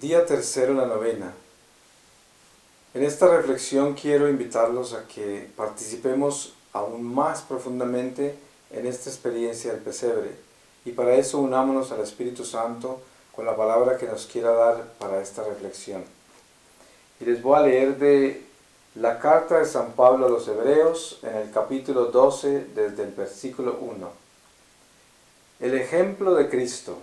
Día tercero en la novena. En esta reflexión quiero invitarlos a que participemos aún más profundamente en esta experiencia del pesebre, y para eso unámonos al Espíritu Santo con la palabra que nos quiera dar para esta reflexión. Y les voy a leer de la carta de San Pablo a los Hebreos en el capítulo 12 desde el versículo 1. El ejemplo de Cristo.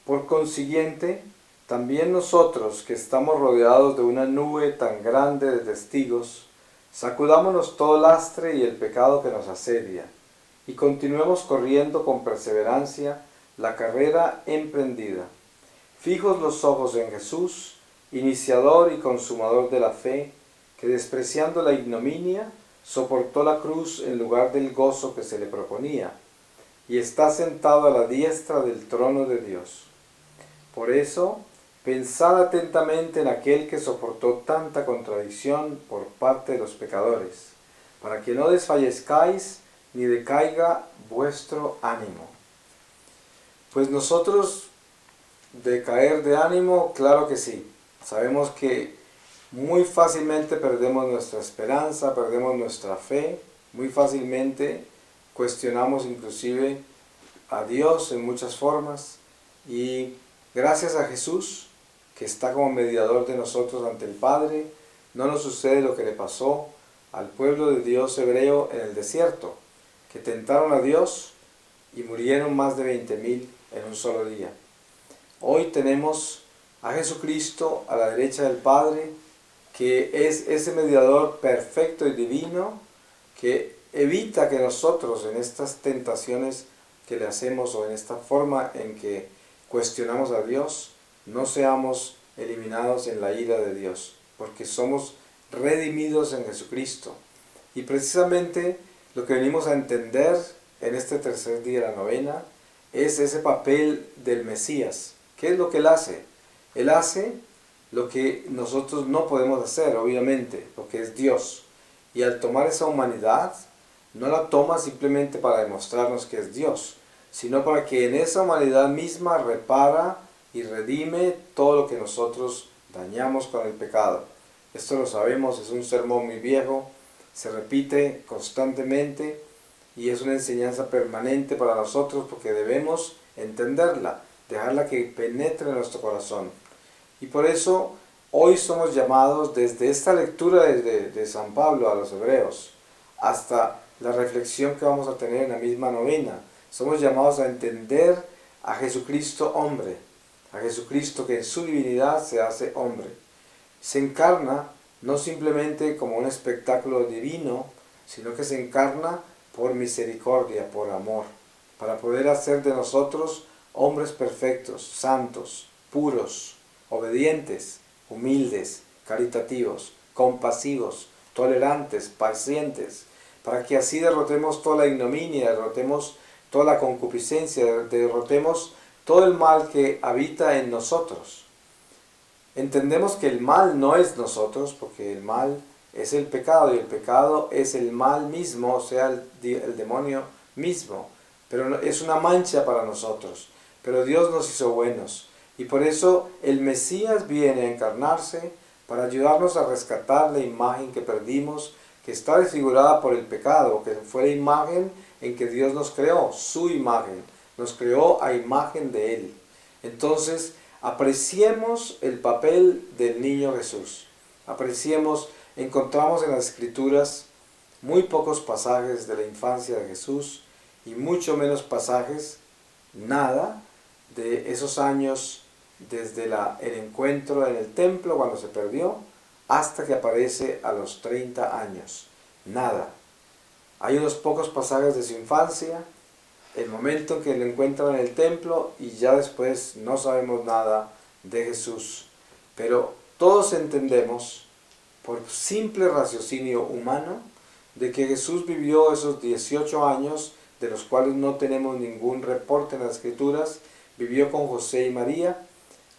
Por consiguiente, también nosotros, que estamos rodeados de una nube tan grande de testigos, sacudámonos todo lastre y el pecado que nos asedia, y continuemos corriendo con perseverancia la carrera emprendida, fijos los ojos en Jesús, iniciador y consumador de la fe, que despreciando la ignominia, soportó la cruz en lugar del gozo que se le proponía, y está sentado a la diestra del trono de Dios. Por eso, pensad atentamente en aquel que soportó tanta contradicción por parte de los pecadores, para que no desfallezcáis ni decaiga vuestro ánimo. Pues nosotros, de caer de ánimo, claro que sí. Sabemos que muy fácilmente perdemos nuestra esperanza, perdemos nuestra fe, muy fácilmente cuestionamos inclusive a Dios en muchas formas, y gracias a Jesús, que está como mediador de nosotros ante el Padre, no nos sucede lo que le pasó al pueblo de Dios hebreo en el desierto, que tentaron a Dios y murieron más de 20.000 en un solo día. Hoy tenemos a Jesucristo a la derecha del Padre, que es ese mediador perfecto y divino, que evita que nosotros en estas tentaciones que le hacemos o en esta forma en que cuestionamos a Dios, no seamos eliminados en la ira de Dios, porque somos redimidos en Jesucristo. Y precisamente lo que venimos a entender en este tercer día de la novena es ese papel del Mesías. ¿Qué es lo que Él hace? Él hace lo que nosotros no podemos hacer, obviamente, porque es Dios. Y al tomar esa humanidad, no la toma simplemente para demostrarnos que es Dios, sino para que en esa humanidad misma repara y redime todo lo que nosotros dañamos con el pecado. Esto lo sabemos, es un sermón muy viejo, se repite constantemente y es una enseñanza permanente para nosotros porque debemos entenderla, dejarla que penetre en nuestro corazón. Y por eso hoy somos llamados desde esta lectura de San Pablo a los Hebreos hasta la reflexión que vamos a tener en la misma novena. Somos llamados a entender a Jesucristo hombre, a Jesucristo que en su divinidad se hace hombre. Se encarna no simplemente como un espectáculo divino, sino que se encarna por misericordia, por amor, para poder hacer de nosotros hombres perfectos, santos, puros, obedientes, humildes, caritativos, compasivos, tolerantes, pacientes, para que así derrotemos toda la ignominia, derrotemos toda la concupiscencia, derrotemos todo el mal que habita en nosotros. Entendemos que el mal no es nosotros, porque el mal es el pecado, y el pecado es el mal mismo, o sea, el demonio mismo, pero es una mancha para nosotros. Pero Dios nos hizo buenos, y por eso el Mesías viene a encarnarse para ayudarnos a rescatar la imagen que perdimos, que está desfigurada por el pecado, que fue la imagen en que Dios nos creó, su imagen, nos creó a imagen de Él. Entonces, apreciemos el papel del niño Jesús. Apreciemos, encontramos en las Escrituras muy pocos pasajes de la infancia de Jesús y mucho menos pasajes, nada, de esos años desde el encuentro en el templo cuando se perdió hasta que aparece a los 30 años. Nada. Hay unos pocos pasajes de su infancia, el momento en que lo encuentran en el templo, y ya después no sabemos nada de Jesús. Pero todos entendemos, por simple raciocinio humano, de que Jesús vivió esos 18 años, de los cuales no tenemos ningún reporte en las Escrituras. Vivió con José y María,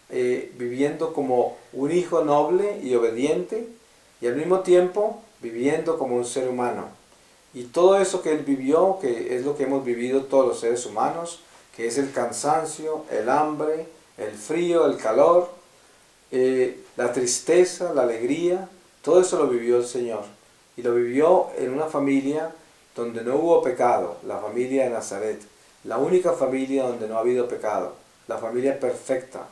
viviendo como un hijo noble y obediente, y al mismo tiempo viviendo como un ser humano. Y todo eso que él vivió, que es lo que hemos vivido todos los seres humanos, que es el cansancio, el hambre, el frío, el calor, la tristeza, la alegría, todo eso lo vivió el Señor. Y lo vivió en una familia donde no hubo pecado, la familia de Nazaret, la única familia donde no ha habido pecado, la familia perfecta.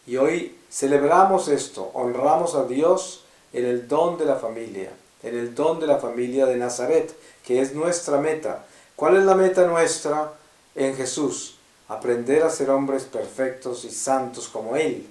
Y hoy celebramos esto, honramos a Dios en el don de la familia, en el don de la familia de Nazaret, que es nuestra meta. ¿Cuál es la meta nuestra en Jesús? Aprender a ser hombres perfectos y santos como Él.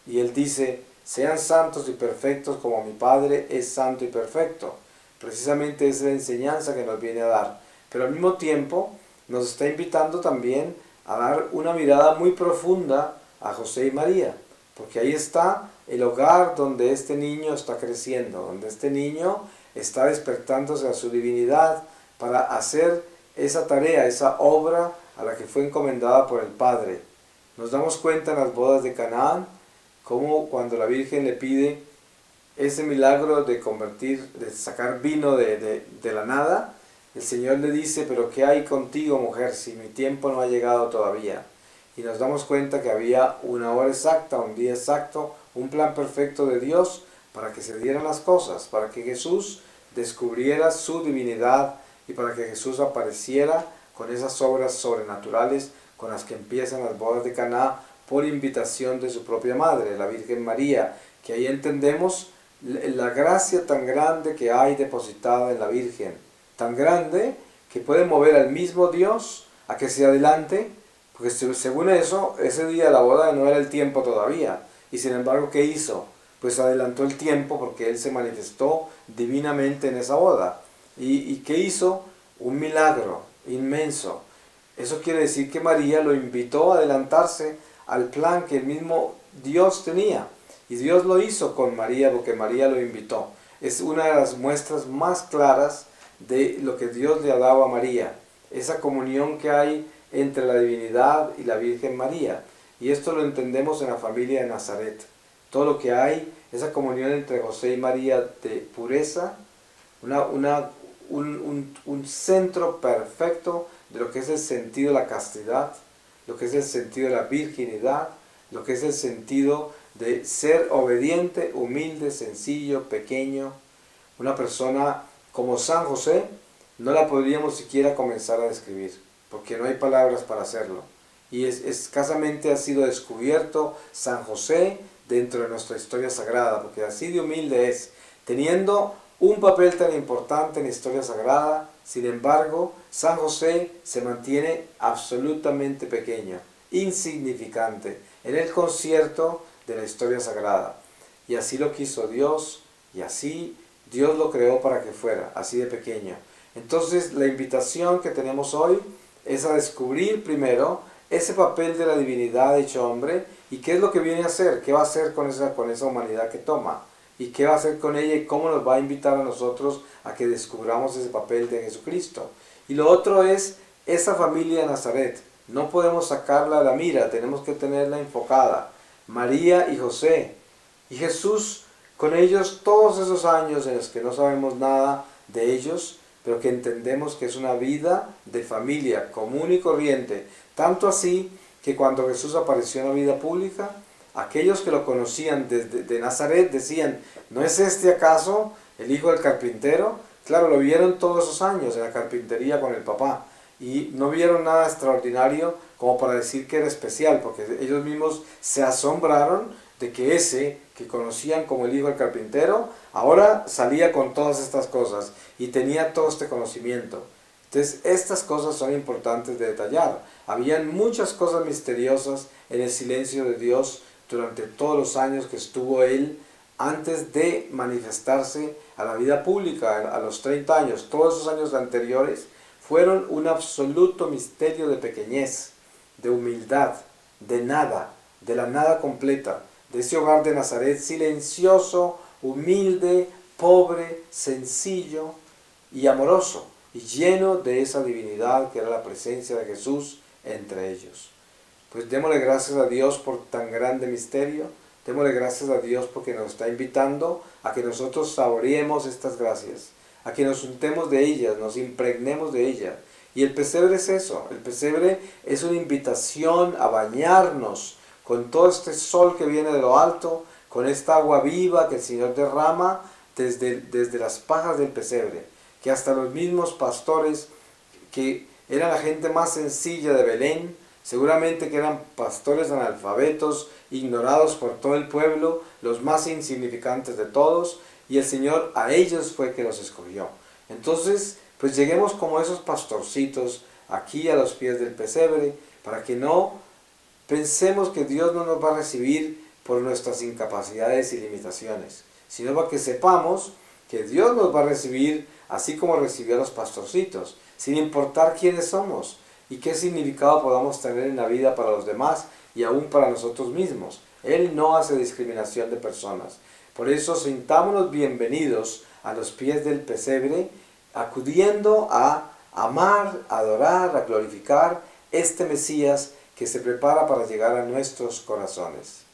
Y Él dice, sean santos y perfectos como mi Padre es santo y perfecto. Precisamente esa es la enseñanza que nos viene a dar. Pero al mismo tiempo nos está invitando también a dar una mirada muy profunda a José y María, porque ahí está el hogar donde este niño está creciendo, donde este niño está despertándose a su divinidad para hacer esa tarea, esa obra a la que fue encomendada por el Padre. Nos damos cuenta en las bodas de Canaán, como cuando la Virgen le pide ese milagro de de sacar vino de la nada, el Señor le dice, pero ¿qué hay contigo, mujer, si mi tiempo no ha llegado todavía? Y nos damos cuenta que había una hora exacta, un día exacto, un plan perfecto de Dios para que se dieran las cosas, para que Jesús descubriera su divinidad y para que Jesús apareciera con esas obras sobrenaturales con las que empiezan las bodas de Caná por invitación de su propia madre, la Virgen María, que ahí entendemos la gracia tan grande que hay depositada en la Virgen, tan grande que puede mover al mismo Dios a que se adelante, porque según eso, ese día de la boda no era el tiempo todavía, y sin embargo, ¿qué hizo? Pues adelantó el tiempo porque Él se manifestó divinamente en esa boda. ¿Y qué hizo? Un milagro inmenso. Eso quiere decir que María lo invitó a adelantarse al plan que el mismo Dios tenía. Y Dios lo hizo con María porque María lo invitó. Es una de las muestras más claras de lo que Dios le ha dado a María. Esa comunión que hay entre la divinidad y la Virgen María. Y esto lo entendemos en la familia de Nazaret. Todo lo que hay, esa comunión entre José y María de pureza, un centro perfecto de lo que es el sentido de la castidad, lo que es el sentido de la virginidad, lo que es el sentido de ser obediente, humilde, sencillo, pequeño. Una persona como San José no la podríamos siquiera comenzar a describir, porque no hay palabras para hacerlo. Y escasamente ha sido descubierto San José dentro de nuestra historia sagrada, porque así de humilde es, teniendo un papel tan importante en la historia sagrada. Sin embargo, San José se mantiene absolutamente pequeño, insignificante, en el concierto de la historia sagrada. Y así lo quiso Dios, y así Dios lo creó para que fuera, así de pequeño. Entonces, la invitación que tenemos hoy es a descubrir primero ese papel de la divinidad hecho hombre, y qué es lo que viene a hacer, qué va a hacer con esa humanidad que toma, y qué va a hacer con ella y cómo nos va a invitar a nosotros a que descubramos ese papel de Jesucristo. Y lo otro es esa familia de Nazaret. No podemos sacarla de la mira, tenemos que tenerla enfocada. María y José. Y Jesús con ellos todos esos años en los que no sabemos nada de ellos, pero que entendemos que es una vida de familia común y corriente. Tanto así que cuando Jesús apareció en la vida pública, aquellos que lo conocían desde Nazaret decían, ¿no es este acaso el hijo del carpintero? Claro, lo vieron todos esos años en la carpintería con el papá y no vieron nada extraordinario como para decir que era especial, porque ellos mismos se asombraron de que ese que conocían como el hijo del carpintero ahora salía con todas estas cosas y tenía todo este conocimiento. Entonces, estas cosas son importantes de detallar. Habían muchas cosas misteriosas en el silencio de Dios durante todos los años que estuvo Él antes de manifestarse a la vida pública, a los 30 años. Todos esos años anteriores fueron un absoluto misterio de pequeñez, de humildad, de nada, de la nada completa, de ese hogar de Nazaret silencioso, humilde, pobre, sencillo y amoroso, y lleno de esa divinidad que era la presencia de Jesús entre ellos. Pues démosle gracias a Dios por tan grande misterio, démosle gracias a Dios porque nos está invitando a que nosotros saboreemos estas gracias, a que nos untemos de ellas, nos impregnemos de ellas. Y el pesebre es eso, el pesebre es una invitación a bañarnos con todo este sol que viene de lo alto, con esta agua viva que el Señor derrama desde las pajas del pesebre, que hasta los mismos pastores, que eran la gente más sencilla de Belén, seguramente que eran pastores analfabetos, ignorados por todo el pueblo, los más insignificantes de todos, y el Señor a ellos fue que los escogió. Entonces, pues lleguemos como esos pastorcitos aquí a los pies del pesebre, para que no pensemos que Dios no nos va a recibir por nuestras incapacidades y limitaciones, sino para que sepamos que Dios nos va a recibir así como recibió a los pastorcitos, sin importar quiénes somos y qué significado podamos tener en la vida para los demás y aún para nosotros mismos. Él no hace discriminación de personas. Por eso sintámonos bienvenidos a los pies del pesebre, acudiendo a amar, a adorar, a glorificar este Mesías que se prepara para llegar a nuestros corazones.